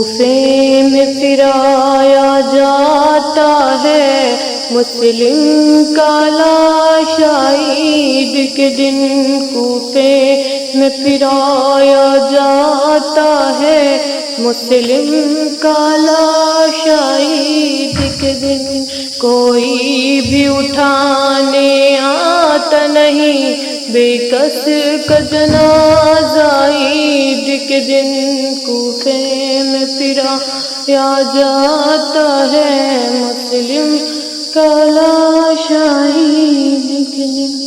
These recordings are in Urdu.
کوفے میں پھرایا جاتا ہے مسلم کا لاشا عید کے دن، کوفے میں پھرایا جاتا ہے مسلم کا لاشا عید کے دن، کوئی بھی اٹھانے آتا نہیں بے کس کا جنازہ عید کے دن، کوفے میں پھرایا جاتا ہے مسلم کا لاشا عید کے دن،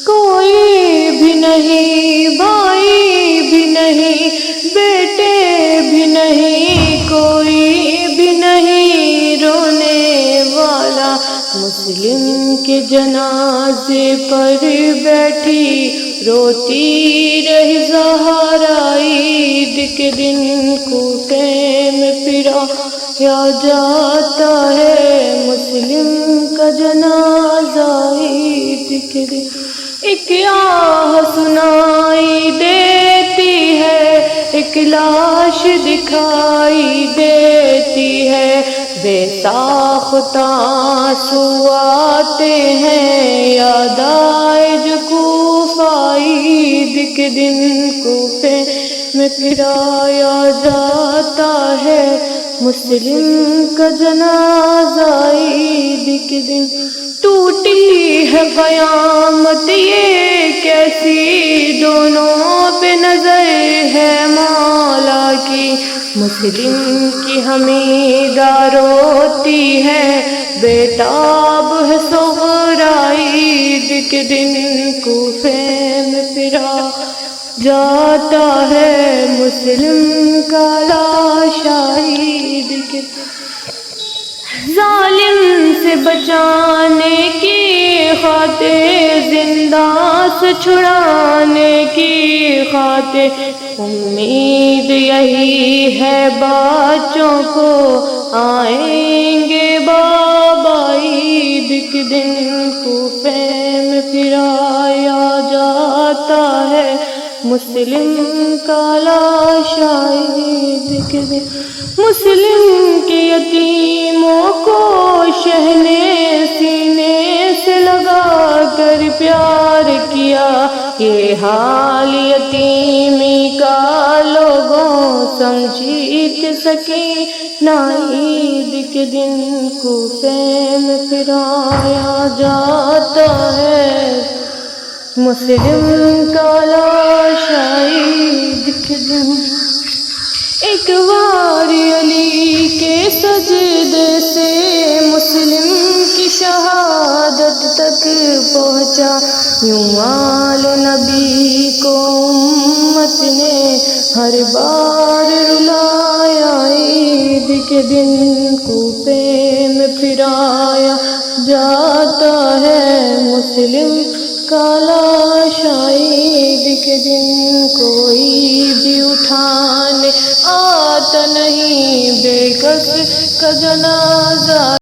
کوئی بھی نہیں، بھائی بھی نہیں، بیٹے بھی نہیں، کوئی بھی نہیں رونے والا مسلم کے جنازے پر بیٹھی روتی رہی زہرا عید کے دن، کوفے میں پھرایا جاتا ہے مسلم کا جنازہ عید کے دن، ایک آہ سنائی دیتی ہے، ایک لاش دکھائی دیتی ہے، بے ساختہ آنسو آتے ہیں، یاد آئے جو کوفہ عید کے دن، کوفے میں پھرایا جاتا ہے مسلم کا جنازہ عید کے دن، ٹوٹی ہے قیامت یہ کیسی دونوں پہ نظر ہے مولا کی، مسلم کی حمیدہ روتی ہے بیتاب ہے صغرا عید کے دن، کوفے میں پھرایا جاتا ہے مسلم کا لاشا عید کے دن، ظالم سے بچانے کی خاطر، زندہ سے چھڑانے کی خاطر، امید یہی ہے بچوں کو آئیں گے بابا عید کے دن، کوفے میں پھرایا جاتا ہے مسلم کا لاشا عید کے دن، مسلم کے یتیموں کو شہنے سینے سے لگا کر پیار کیا، یہ حال یتیمی کا لوگوں سمجھ سکینہ عید کے دن، کوفے میں پھرایا جاتا ہے مسلم کا لاشا عید کے دن، ایک واری علی کے سجدے سے مسلم کی شہادت تک پہنچا، یوں آل نبی کو امت نے ہر بار رلایا عید کے دن، کوفے میں پھرایا جاتا ہے مسلم کا لاشا عید کے دن، کوئی بھی اٹھانے آتا نہیں بے کس کا جنازہ